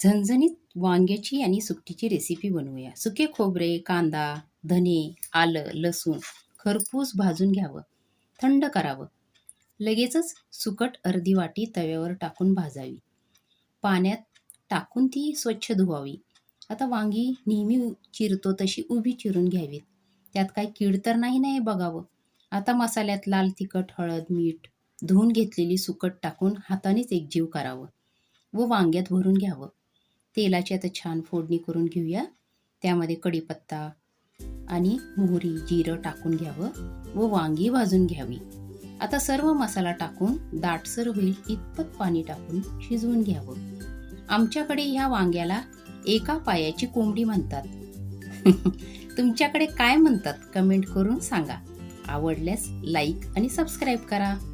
झणझणीत वांग्याची आणि सुकटीची रेसिपी बनवूया. सुके खोबरे, कांदा, धने, आलं, लसूण खरपूस भाजून घ्यावं. थंड करावं. लगेचच सुकट अर्धी वाटी तव्यावर टाकून भाजावी. पाण्यात टाकून ती स्वच्छ धुवावी. आता वांगी नेहमी चिरतो तशी उभी चिरून घ्यावीत. त्यात काही कीड तर नाही ना हे बघावं. आता मसाल्यात लाल तिखट, हळद, मीठ, धुवून घेतलेली सुकट टाकून हातानेच एकजीव करावं व वांग्यात भरून घ्यावं. तेलाची आता छान फोडणी करून घेऊया. त्यामध्ये कढीपत्ता आणि मोहरी, जिरं टाकून घ्यावं व वांगी भाजून घ्यावी. आता सर्व मसाला टाकून दाटसर होईल इतपत पाणी टाकून शिजवून घ्यावं. आमच्याकडे ह्या वांग्याला एका पायाची कोंबडी म्हणतात. तुमच्याकडे काय म्हणतात कमेंट करून सांगा. आवडल्यास लाईक आणि सबस्क्राईब करा.